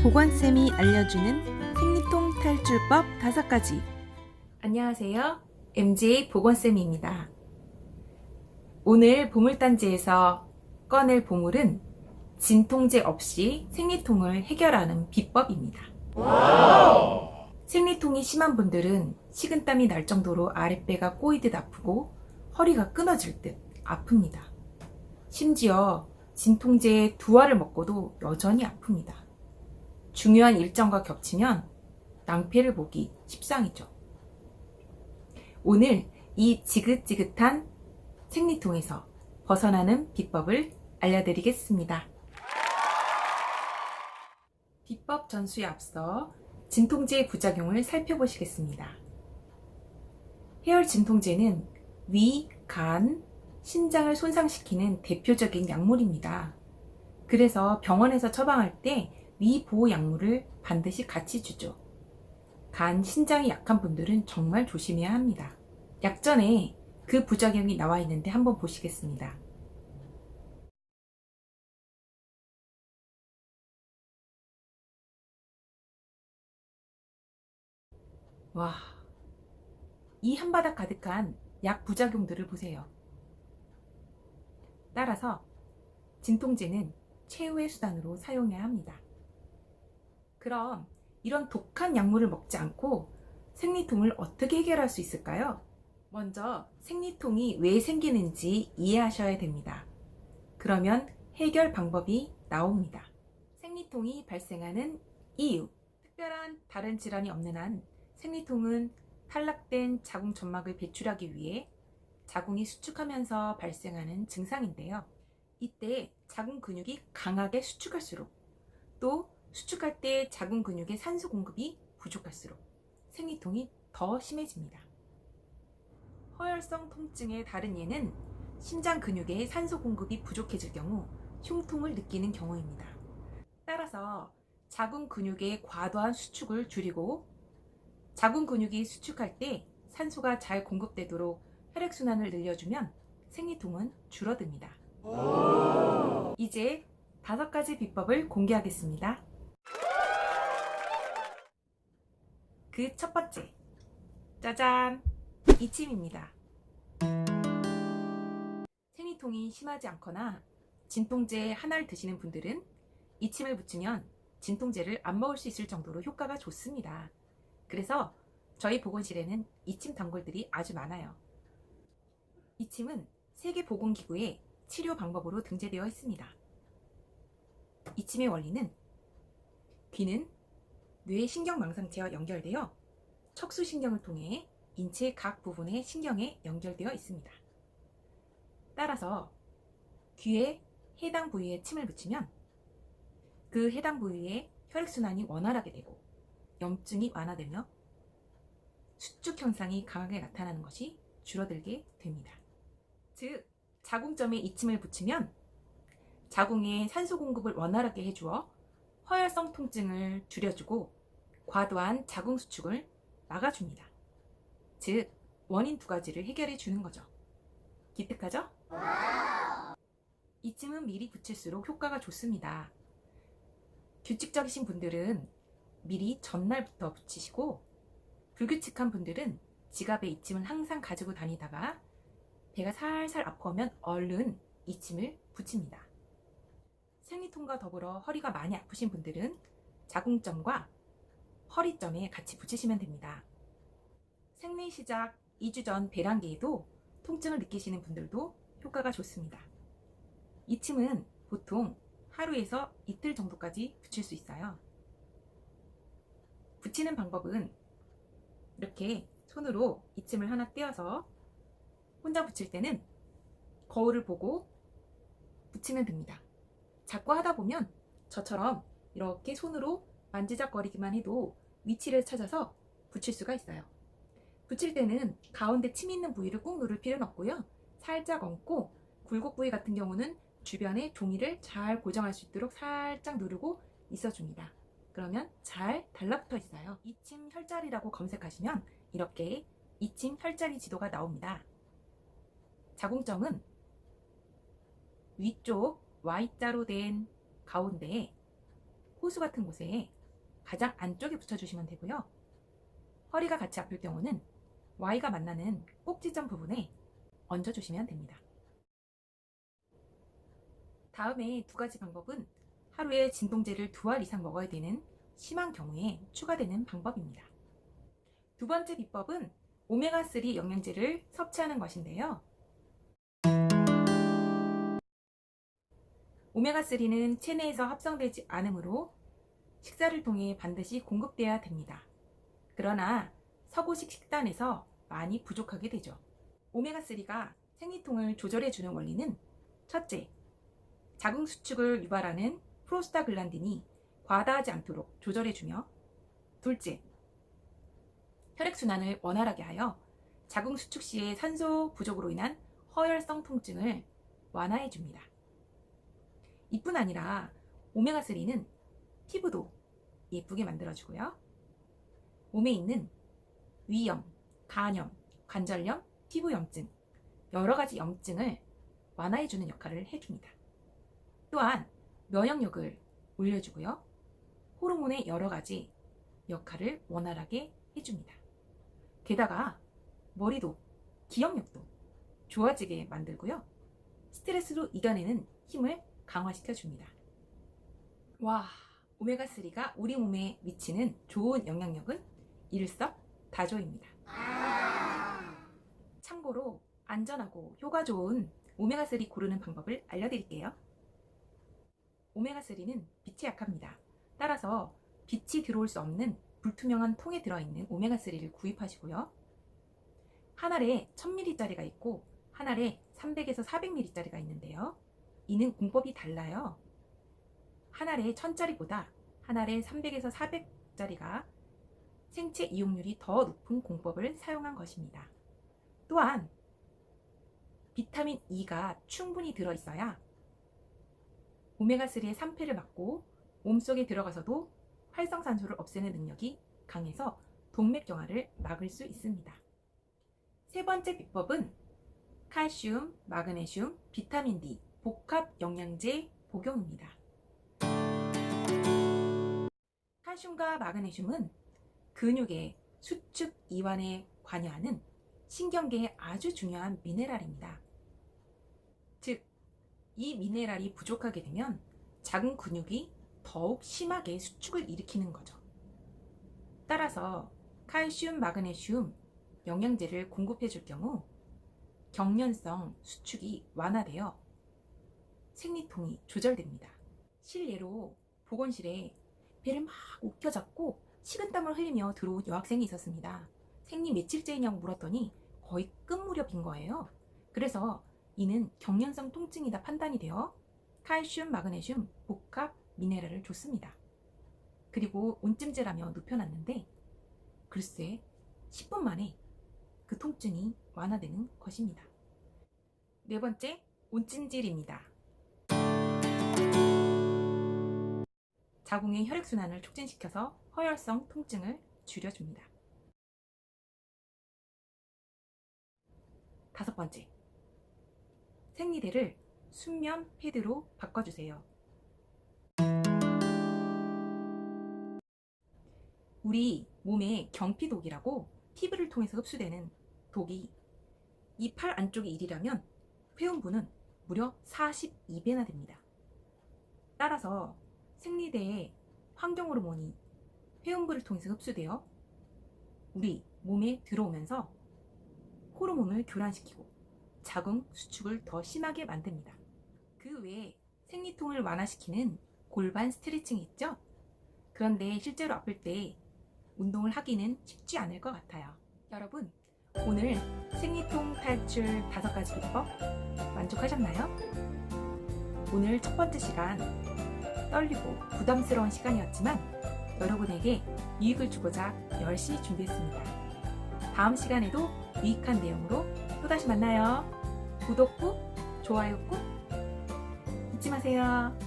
보건쌤이 알려주는 생리통 탈출법 5가지. 안녕하세요. MJ 보건쌤입니다. 오늘 보물단지에서 꺼낼 보물은 진통제 없이 생리통을 해결하는 비법입니다. 생리통이 심한 분들은 식은땀이 날 정도로 아랫배가 꼬이듯 아프고 허리가 끊어질 듯 아픕니다. 심지어 진통제에 2알을 먹고도 여전히 아픕니다. 중요한 일정과 겹치면 낭패를 보기 십상이죠. 오늘 이 지긋지긋한 생리통에서 벗어나는 비법을 알려드리겠습니다. 비법 전수에 앞서 진통제의 부작용을 살펴보시겠습니다. 해열 진통제는 위, 간, 신장을 손상시키는 대표적인 약물입니다. 그래서 병원에서 처방할 때 위 보호 약물을 반드시 같이 주죠. 간, 신장이 약한 분들은 정말 조심해야 합니다. 약전에 그 부작용이 나와 있는데 한번 보시겠습니다. 와, 이 한바닥 가득한 약 부작용들을 보세요. 따라서 진통제는 최후의 수단으로 사용해야 합니다. 그럼 이런 독한 약물을 먹지 않고 생리통을 어떻게 해결할 수 있을까요? 먼저 생리통이 왜 생기는지 이해하셔야 됩니다. 그러면 해결 방법이 나옵니다. 생리통이 발생하는 이유. 특별한 다른 질환이 없는 한 생리통은 탈락된 자궁 점막을 배출하기 위해 자궁이 수축하면서 발생하는 증상인데요. 이때 자궁 근육이 강하게 수축할수록, 또 수축할 때 자궁 근육의 산소 공급이 부족할수록 생리통이 더 심해집니다. 허혈성 통증의 다른 예는 심장 근육의 산소 공급이 부족해질 경우 흉통을 느끼는 경우입니다. 따라서 자궁 근육의 과도한 수축을 줄이고 자궁 근육이 수축할 때 산소가 잘 공급되도록 혈액순환을 늘려주면 생리통은 줄어듭니다. 이제 5가지 비법을 공개하겠습니다. 그 첫 번째, 짜잔! 이침입니다. 생리통이 심하지 않거나 진통제 하나를 드시는 분들은 이침을 붙이면 진통제를 안 먹을 수 있을 정도로 효과가 좋습니다. 그래서 저희 보건실에는 이침 단골들이 아주 많아요. 이침은 세계보건기구의 치료 방법으로 등재되어 있습니다. 이침의 원리는 귀는 뇌 신경망상체와 연결되어 척수신경을 통해 인체 각 부분의 신경에 연결되어 있습니다. 따라서 귀에 해당 부위에 침을 붙이면 그 해당 부위의 혈액순환이 원활하게 되고 염증이 완화되며 수축 현상이 강하게 나타나는 것이 줄어들게 됩니다. 즉, 자궁점에 이침을 붙이면 자궁에 산소 공급을 원활하게 해주어 허혈성 통증을 줄여주고 과도한 자궁 수축을 막아줍니다. 즉, 원인 2가지를 해결해 주는 거죠. 기특하죠? 이침은 미리 붙일수록 효과가 좋습니다. 규칙적이신 분들은 미리 전날부터 붙이시고, 불규칙한 분들은 지갑에 이침을 항상 가지고 다니다가 배가 살살 아파오면 얼른 이침을 붙입니다. 생리통과 더불어 허리가 많이 아프신 분들은 자궁점과 허리점에 같이 붙이시면 됩니다. 생리 시작 2주 전 배란기에도 통증을 느끼시는 분들도 효과가 좋습니다. 이침은 보통 하루에서 이틀 정도까지 붙일 수 있어요. 붙이는 방법은 이렇게 손으로 이침을 하나 떼어서 혼자 붙일 때는 거울을 보고 붙이면 됩니다. 자꾸 하다 보면 저처럼 이렇게 손으로 만지작거리기만 해도 위치를 찾아서 붙일 수가 있어요. 붙일 때는 가운데 침 있는 부위를 꾹 누를 필요는 없고요. 살짝 얹고 굴곡 부위 같은 경우는 주변에 종이를 잘 고정할 수 있도록 살짝 누르고 있어줍니다. 그러면 잘 달라붙어 있어요. 이침 혈자리라고 검색하시면 이렇게 이침 혈자리 지도가 나옵니다. 자궁점은 위쪽 Y자로 된 가운데에 호수 같은 곳에 가장 안쪽에 붙여주시면 되고요. 허리가 같이 아플 경우는 Y가 만나는 꼭지점 부분에 얹어주시면 됩니다. 다음에 두 가지 방법은 하루에 진통제를 2알 이상 먹어야 되는 심한 경우에 추가되는 방법입니다. 두 번째 비법은 오메가3 영양제를 섭취하는 것인데요. 오메가3는 체내에서 합성되지 않으므로 식사를 통해 반드시 공급되어야 됩니다. 그러나 서구식 식단에서 많이 부족하게 되죠. 오메가3가 생리통을 조절해주는 원리는 첫째, 자궁수축을 유발하는 프로스타글란딘이 과다하지 않도록 조절해주며, 둘째, 혈액순환을 원활하게 하여 자궁수축 시의 산소 부족으로 인한 허혈성 통증을 완화해줍니다. 이뿐 아니라 오메가3는 피부도 예쁘게 만들어주고요. 몸에 있는 위염, 간염, 관절염, 피부염증, 여러가지 염증을 완화해주는 역할을 해줍니다. 또한 면역력을 올려주고요. 호르몬의 여러가지 역할을 원활하게 해줍니다. 게다가 머리도, 기억력도 좋아지게 만들고요. 스트레스로 이겨내는 힘을 강화시켜줍니다. 와, 오메가3가 우리 몸에 미치는 좋은 영향력은 일석다조입니다. 참고로 안전하고 효과 좋은 오메가3 고르는 방법을 알려드릴게요. 오메가3는 빛에 약합니다. 따라서 빛이 들어올 수 없는 불투명한 통에 들어있는 오메가3를 구입하시고요. 한 알에 1000ml짜리가 있고 한 알에 300에서 400ml짜리가 있는데요. 이는 공법이 달라요. 한 알에 1000짜리보다 한 알에 300에서 400짜리가 생체 이용률이 더 높은 공법을 사용한 것입니다. 또한 비타민 E가 충분히 들어있어야 오메가3의 산패를 막고 몸속에 들어가서도 활성산소를 없애는 능력이 강해서 동맥경화를 막을 수 있습니다. 세 번째 비법은 칼슘, 마그네슘, 비타민 D 복합 영양제 복용입니다. 칼슘과 마그네슘은 근육의 수축 이완에 관여하는 신경계에 아주 중요한 미네랄입니다. 즉, 이 미네랄이 부족하게 되면 자궁 근육이 더욱 심하게 수축을 일으키는 거죠. 따라서 칼슘, 마그네슘 영양제를 공급해 줄 경우 경련성 수축이 완화되어 생리통이 조절됩니다. 실례로 보건실에 배를 막 움켜잡고 식은땀을 흘리며 들어온 여학생이 있었습니다. 생리 며칠째냐고 물었더니 거의 끝 무렵인 거예요. 그래서 이는 경련성 통증이다 판단이 되어 칼슘, 마그네슘 복합 미네랄을 줬습니다. 그리고 온찜질하며 눕혀놨는데 글쎄 10분 만에 그 통증이 완화되는 것입니다. 네 번째, 온찜질입니다. 자궁의 혈액순환을 촉진시켜서 허혈성 통증을 줄여줍니다. 다섯 번째, 생리대를 순면 패드로 바꿔주세요. 우리 몸의 경피독이라고 피부를 통해서 흡수되는 독이 이 팔 안쪽의 일이라면 회음부는 무려 42배나 됩니다. 따라서 생리대의 환경호르몬이 회음부를 통해서 흡수되어 우리 몸에 들어오면서 호르몬을 교란시키고 자궁 수축을 더 심하게 만듭니다. 그 외에 생리통을 완화시키는 골반 스트레칭이 있죠? 그런데 실제로 아플 때 운동을 하기는 쉽지 않을 것 같아요. 여러분, 오늘 생리통 탈출 5가지 비법 만족하셨나요? 오늘 첫 번째 시간 떨리고 부담스러운 시간이었지만 여러분에게 유익을 주고자 열심히 준비했습니다. 다음 시간에도 유익한 내용으로 또다시 만나요. 구독 꾹, 좋아요 꾹 잊지 마세요.